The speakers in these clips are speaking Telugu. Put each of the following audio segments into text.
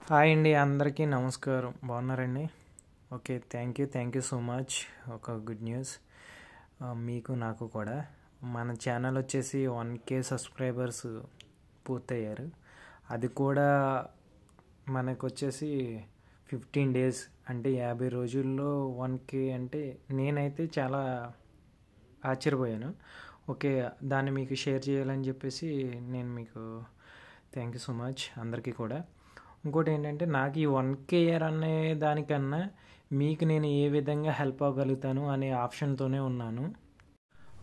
హాయ్ అండి, అందరికీ నమస్కారం. బాగున్నారండి? Okay, thank you so much. ఒక గుడ్ న్యూస్ మీకు నాకు కూడా. మన ఛానల్ వచ్చేసి 1K సబ్స్క్రైబర్స్ పూర్తయ్యారు. అది కూడా మనకు వచ్చేసి 15 డేస్, అంటే 50 రోజుల్లో 1K అంటే నేనైతే చాలా ఆశ్చర్యపోయాను. ఓకే, దాన్ని మీకు షేర్ చేయాలని చెప్పేసి నేను మీకు థ్యాంక్ యూ సో మచ్ అందరికీ కూడా. ఇంకోటి ఏంటంటే, నాకు ఈ 1K అనే దానికన్నా మీకు నేను ఏ విధంగా హెల్ప్ అవ్వగలుగుతాను అనే ఆప్షన్తోనే ఉన్నాను.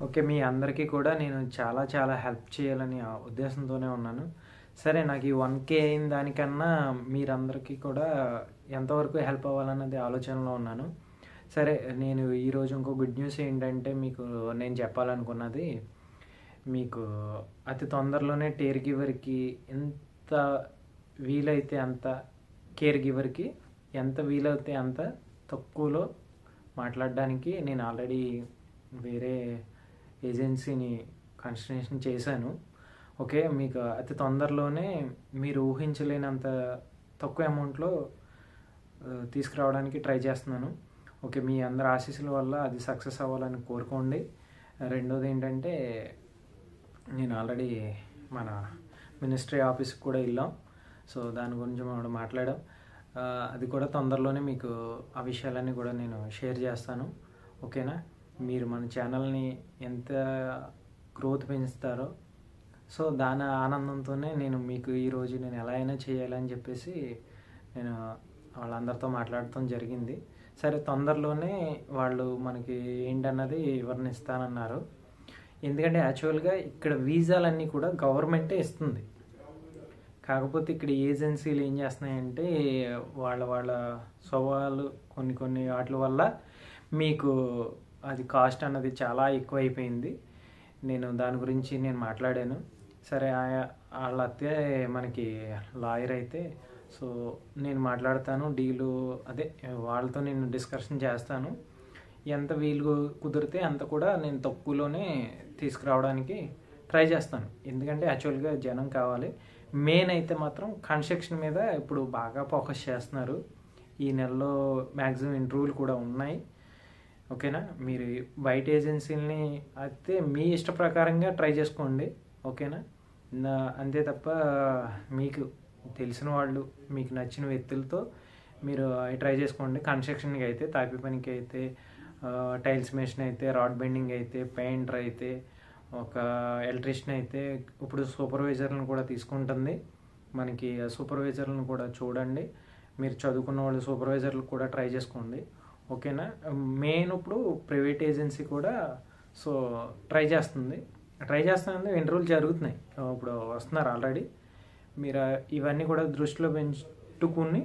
ఓకే, మీ అందరికీ కూడా నేను చాలా హెల్ప్ చేయాలని ఉద్దేశంతోనే ఉన్నాను. సరే, నాకు ఈ 1K అయిన దానికన్నా మీరందరికీ కూడా ఎంతవరకు హెల్ప్ అవ్వాలన్నది ఆలోచనలో ఉన్నాను. సరే, నేను ఈరోజు ఇంకో గుడ్ న్యూస్ ఏంటంటే, మీకు నేను చెప్పాలనుకున్నది, మీకు అతి తొందరలోనే కేర్ గివర్కి ఎంత వీలైతే అంత, కేర్ గివర్కి ఎంత వీలైతే అంత తక్కువలో మాట్లాడడానికి నేను ఆల్రెడీ వేరే ఏజెన్సీని కన్సల్టేషన్ చేశాను. ఓకే, మీకు అతి తొందరలోనే మీరు ఊహించలేనంత తక్కువ అమౌంట్లో తీసుకురావడానికి ట్రై చేస్తున్నాను. ఓకే, మీ అందరి ఆశీస్సుల వల్ల అది సక్సెస్ అవ్వాలని కోరుకోండి. రెండోది ఏంటంటే, నేను ఆల్రెడీ మన మినిస్ట్రీ ఆఫీస్కి కూడా వెళ్ళాం. సో దాని గురించి మనం మాట్లాడాం. అది కూడా తొందరలోనే మీకు ఆ విషయాలన్నీ కూడా నేను షేర్ చేస్తాను. ఓకేనా? మీరు మన ఛానల్ని ఎంత గ్రోత్ పెంచుతారో, సో దాని ఆనందంతోనే నేను మీకు ఈరోజు నేను ఎలా అయినా చేయాలని చెప్పేసి నేను వాళ్ళందరితో మాట్లాడటం జరిగింది. సరే, తొందరలోనే వాళ్ళు మనకి ఏంటన్నది వివరణ ఇస్తానన్నారు. ఎందుకంటే యాక్చువల్గా ఇక్కడ వీసాలన్నీ కూడా గవర్నమెంటే ఇస్తుంది. కాకపోతే ఇక్కడ ఏజెన్సీలు ఏం చేస్తున్నాయంటే, వాళ్ళ స్వభావాలు కొన్ని వాటి వల్ల మీకు అది కాస్ట్ అన్నది చాలా ఎక్కువ అయిపోయింది. నేను దాని గురించి నేను మాట్లాడాను. సరే, వాళ్ళ అత్తే మనకి లాయర్ అయితే, సో నేను మాట్లాడతాను, డీలు అదే వాళ్ళతో నేను డిస్కషన్ చేస్తాను. ఎంత వీలు కుదిరితే అంత కూడా నేను తక్కువలోనే తీసుకురావడానికి ట్రై చేస్తాను. ఎందుకంటే యాక్చువల్గా జనం కావాలి. మెయిన్ అయితే మాత్రం కన్స్ట్రక్షన్ మీద ఇప్పుడు బాగా ఫోకస్ చేస్తున్నారు. ఈ నెలలో మ్యాక్సిమం ఇంటర్వ్యూలు కూడా ఉన్నాయి. ఓకేనా? మీరు బయట ఏజెన్సీలని అయితే మీ ఇష్ట ప్రకారంగా ట్రై చేసుకోండి. ఓకేనా? అంతే తప్ప మీకు తెలిసిన వాళ్ళు, మీకు నచ్చిన వ్యక్తులతో మీరు ట్రై చేసుకోండి. కన్స్ట్రక్షన్కి అయితే, తాపీ పనికి అయితే, టైల్స్ మెషిన్ అయితే, రాడ్ బెండింగ్ అయితే, పెయింటర్ అయితే, ఒక ఎలక్ట్రీషియన్ అయితే, ఇప్పుడు సూపర్వైజర్లను కూడా తీసుకుంటుంది. మనకి సూపర్వైజర్లను కూడా చూడండి. మీరు చదువుకున్న వాళ్ళు సూపర్వైజర్లు కూడా ట్రై చేసుకోండి. ఓకేనా? మెయిన్ ఇప్పుడు ప్రైవేట్ ఏజెన్సీ కూడా సో ట్రై చేస్తుంది. ఇంటర్వ్యూలు జరుగుతున్నాయి, ఇప్పుడు వస్తున్నారు ఆల్రెడీ. మీరు ఇవన్నీ కూడా దృష్టిలో పెంచుకుని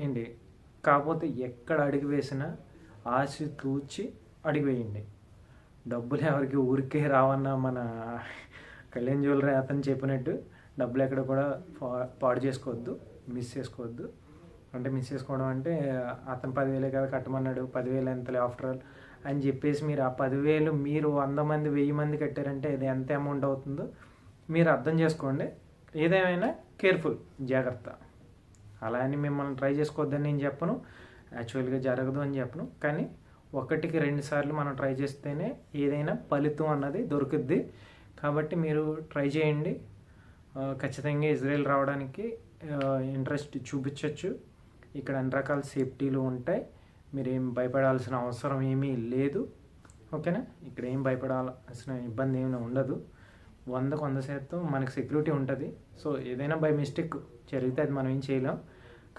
ఏంటి, కాకపోతే ఎక్కడ అడుగు వేసినా ఆశ తూచి అడుగు వేయండి. డబ్బులు ఎవరికి ఊరికే రావన్నా, మన కళ్యాణ్ జ్యువెలరీ అతను చెప్పినట్టు డబ్బులు ఎక్కడ కూడా పాడు చేసుకోవద్దు, మిస్ చేసుకోవద్దు. అంటే మిస్ చేసుకోవడం అంటే, అతను 10,000 కదా కట్టమన్నాడు, 10,000 ఎంతలే ఆఫ్టర్ ఆల్ అని చెప్పేసి మీరు ఆ 10,000 మీరు 100 మంది 1000 మంది కట్టారంటే ఇది ఎంత అమౌంట్ అవుతుందో మీరు అర్థం చేసుకోండి. ఏదేమైనా కేర్ఫుల్, జాగ్రత్త. అలా అని మిమ్మల్ని ట్రై చేసుకోవద్దని నేను చెప్పను, యాక్చువల్గా జరగదు అని చెప్పను. కానీ 1కి 2 సార్లు మనం ట్రై చేస్తేనే ఏదైనా ఫలితం అన్నది దొరుకుద్ది. కాబట్టి మీరు ట్రై చేయండి. ఖచ్చితంగా ఇజ్రాయెల్ రావడానికి ఇంట్రెస్ట్ చూపించవచ్చు. ఇక్కడ అన్ని రకాల సేఫ్టీలు ఉంటాయి. మీరు ఏం భయపడాల్సిన అవసరం ఏమీ లేదు. ఓకేనా? ఇక్కడ ఏం భయపడాల్సిన ఇబ్బంది ఏమైనా ఉండదు. 100% మనకు సెక్యూరిటీ ఉంటుంది. సో ఏదైనా బై మిస్టేక్ జరిగితే అది మనం ఏం చేయలేం.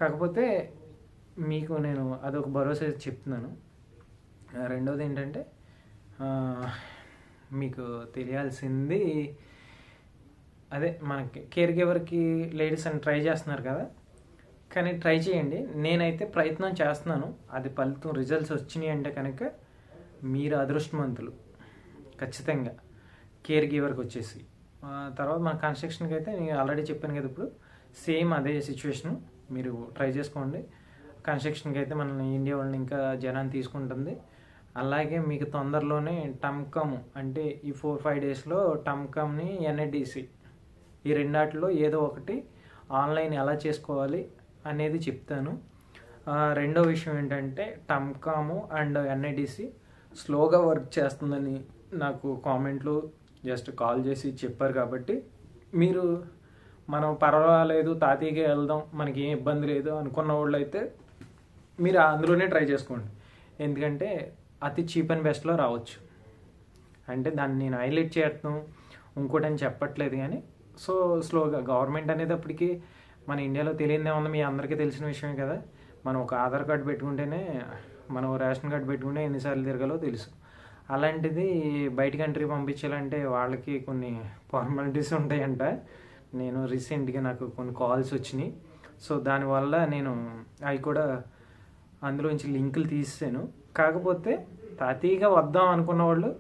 కాకపోతే మీకు నేను అదొక భరోసా చెప్తున్నాను. రెండోది ఏంటంటే, మీకు తెలియాల్సింది అదే, మనకి కేర్ గివర్కి లేడీస్ అని ట్రై చేస్తున్నారు కదా, కానీ ట్రై చేయండి. నేనైతే ప్రయత్నం చేస్తున్నాను. అది ఫలితం రిజల్ట్స్ వచ్చినాయి అంటే కనుక మీరు అదృష్టవంతులు ఖచ్చితంగా. కేర్ గివర్కి వచ్చేసి తర్వాత మన కన్స్ట్రక్షన్కి అయితే నేను ఆల్రెడీ చెప్పాను కదా, ఇప్పుడు సేమ్ అదే సిచ్యువేషను. మీరు ట్రై చేసుకోండి. కన్స్ట్రక్షన్కి అయితే మన ఇండియా వాళ్ళని ఇంకా జనాన్ని తీసుకుంటుంది. అలాగే మీకు తొందరలోనే టమ్కమ్, అంటే ఈ 4-5 డేస్లో టమ్కమ్ని, NIDC, ఈ రెండాటిలో ఏదో ఒకటి ఆన్లైన్ ఎలా చేసుకోవాలి అనేది చెప్తాను. రెండో విషయం ఏంటంటే టమ్కాము అండ్ ఎన్ఐడిసి స్లోగా వర్క్ చేస్తుందని నాకు కామెంట్లు జస్ట్ కాల్ చేసి చెప్పారు. కాబట్టి మీరు మనం పర్వాలేదు తాతయ్యకి వెళ్దాం మనకి ఏం ఇబ్బంది లేదు అనుకున్న వాళ్ళు అయితే మీరు అందులోనే ట్రై చేసుకోండి. ఎందుకంటే అతి చీప్ అండ్ బెస్ట్లో రావచ్చు. అంటే దాన్ని నేను హైలైట్ చేయటం ఇంకోటి అని చెప్పట్లేదు, కానీ సో స్లోగా గవర్నమెంట్ అనేటప్పటికీ మన ఇండియాలో తెలియదే ఉంది, మీ అందరికీ తెలిసిన విషయమే కదా. మనం ఒక ఆధార్ కార్డు పెట్టుకుంటేనే, మనం రేషన్ కార్డు పెట్టుకుంటే ఎన్నిసార్లు తిరగాలో తెలుసు. అలాంటిది బయట కంట్రీ పంపించాలంటే వాళ్ళకి కొన్ని ఫార్మాలిటీస్ ఉంటాయంట. నేను రీసెంట్గా నాకు కొన్ని కాల్స్ వచ్చినాయి. సో దానివల్ల నేను అవి కూడా అందులోంచి లింకులు తీసాను. కాకపోతే తాతీగా వద్దాం అనుకున్న వాళ్ళు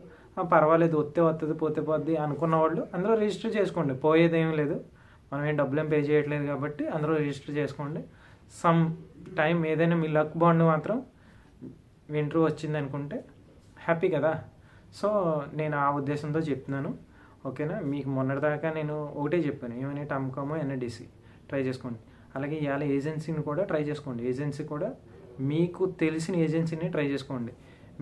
పర్వాలేదు, వస్తే వస్తుంది పోతే పోద్ది అనుకున్న వాళ్ళు అందులో రిజిస్టర్ చేసుకోండి. పోయేదేం లేదు, మనం ఏం డబ్బులు ఏం పే చేయట్లేదు కాబట్టి అందులో రిజిస్టర్ చేసుకోండి. సమ్ టైం ఏదైనా మీ లక్ బాండ్ మాత్రం వింటర్ వచ్చింది అనుకుంటే హ్యాపీ కదా. సో నేను ఆ ఉద్దేశంతో చెప్తున్నాను. ఓకేనా. మీకు మొన్నటిదాకా నేను ఒకటే చెప్పాను, ఏమైనా టమ్కామో ఎన్ఐడిసి ట్రై చేసుకోండి. అలాగే ఇవాళ ఏజెన్సీని కూడా ట్రై చేసుకోండి. ఏజెన్సీ కూడా మీకు తెలిసిన ఏజెన్సీని ట్రై చేసుకోండి.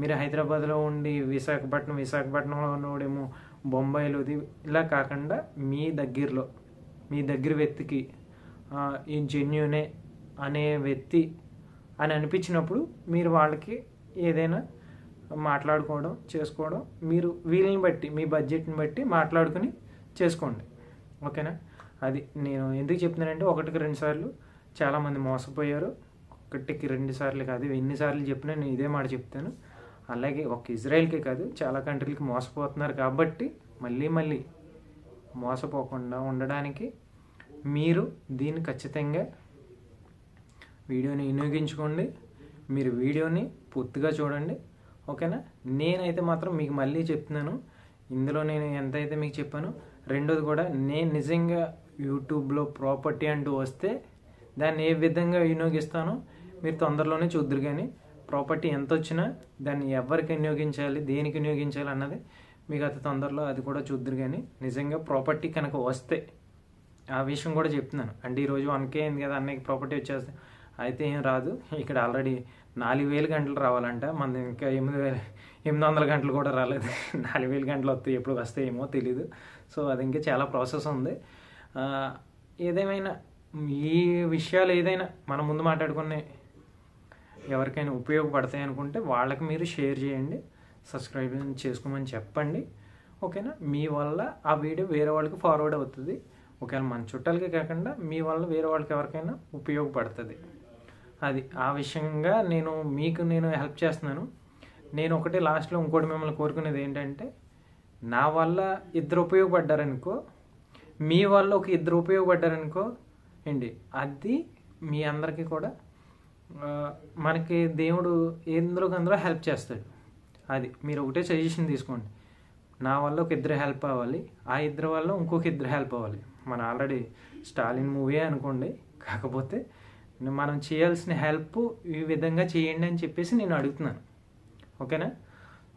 మీరు హైదరాబాద్లో ఉండి విశాఖపట్నంలో ఉన్నోడేమో బొంబాయిలోది ఇలా కాకుండా మీ దగ్గరలో మీ దగ్గర వ్యక్తికి ఈ జెన్యునే అనే వ్యక్తి అని అనిపించినప్పుడు మీరు వాళ్ళకి ఏదైనా మాట్లాడుకోవడం చేసుకోవడం మీరు వీళ్ళని బట్టి మీ బడ్జెట్ని బట్టి మాట్లాడుకుని చేసుకోండి. ఓకేనా. అది నేను ఎందుకు చెప్తున్నానంటే 1-2 సార్లు చాలామంది మోసపోయారు. 1-2 సార్లు కాదు, ఎన్నిసార్లు చెప్పినా నేను ఇదే మాట చెప్తాను. అలాగే ఒక ఇజ్రాయెల్కే కాదు చాలా కంట్రీలకి మోసపోతున్నారు. కాబట్టి మళ్ళీ మోసపోకుండా ఉండడానికి మీరు దీన్ని ఖచ్చితంగా వీడియోని వినియోగించుకోండి. మీరు వీడియోని పూర్తిగా చూడండి. ఓకేనా. నేనైతే మాత్రం మీకు మళ్ళీ చెప్తున్నాను, ఇందులో నేను ఎంతైతే మీకు చెప్పాను. రెండోది కూడా నేను నిజంగా యూట్యూబ్లో ప్రాపర్టీ అంటూ వస్తే దాన్ని ఏ విధంగా వినియోగిస్తానో మీరు తొందరలోనే చూద్దరు. కానీ ప్రాపర్టీ ఎంత వచ్చినా దాన్ని ఎవరికి వినియోగించాలి, దేనికి వినియోగించాలి అన్నది మీకు అతి తొందరలో అది కూడా చూద్దరు. కానీ నిజంగా ప్రాపర్టీ కనుక వస్తే ఆ విషయం కూడా చెప్తున్నాను. అంటే ఈరోజు 1K అయింది కదా, అన్నయ్యకి ప్రాపర్టీ వచ్చేస్తే అయితే ఏం రాదు. ఇక్కడ ఆల్రెడీ 4000 గంటలు రావాలంట, మన ఇంకా 800 గంటలు కూడా రాలేదు. 4000 గంటలు వస్తాయి, ఎప్పుడు వస్తాయేమో తెలీదు. సో అది ఇంకా చాలా ప్రాసెస్ ఉంది. ఏదేమైనా ఈ విషయాలు ఏదైనా మనం ముందు మాట్లాడుకునే ఎవరికైనా ఉపయోగపడతాయి అనుకుంటే వాళ్ళకి మీరు షేర్ చేయండి, సబ్స్క్రైబ్ చేసుకోమని చెప్పండి. ఓకేనా. మీ వల్ల ఆ వీడియో వేరే వాళ్ళకి ఫార్వర్డ్ అవుతుంది. ఒకవేళ మన చుట్టాలకే కాకుండా మీ వల్ల వేరే వాళ్ళకి ఎవరికైనా ఉపయోగపడుతుంది. అది ఆ విషయంగా నేను హెల్ప్ చేస్తున్నాను. నేను ఒకటే లాస్ట్లో ఇంకోటి మిమ్మల్ని కోరుకునేది ఏంటంటే, నా వల్ల 2 ఉపయోగపడ్డారనుకో, మీ వల్ల ఒక 2 ఉపయోగపడ్డారనుకో ఏంటి, అది మీ అందరికీ కూడా మనకి దేవుడు ఎందులో హెల్ప్ చేస్తాడు. అది మీరు ఒకటే సజెషన్ తీసుకోండి. నా వల్ల ఒక 2 హెల్ప్ అవ్వాలి, ఆ 2 వల్ల ఇంకొక 2 హెల్ప్ అవ్వాలి. మన ఆల్రెడీ స్టాలిన్ మూవీ అనుకోండి, కాకపోతే మనం చేయాల్సిన హెల్ప్ ఈ విధంగా చేయండి అని చెప్పేసి నేను అడుగుతున్నాను. ఓకేనా.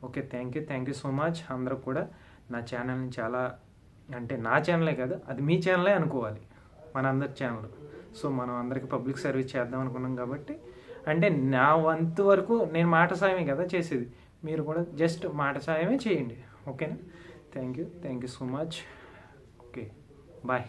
Okay. Thank you so much. అందరూ కూడా నా ఛానల్ని చాలా, అంటే నా ఛానలే కాదు, అది మీ ఛానలే అనుకోవాలి, మన అందరి ఛానల్. సో మనం అందరికీ పబ్లిక్ సర్వీస్ చేద్దాం అనుకున్నాం కాబట్టి, అంటే నా వంతు వరకు నేను మాట సాయమే కదా చేసేది, మీరు కూడా జస్ట్ మాట సాయమే చేయండి. ఓకేనా. Thank you so much. Okay, bye.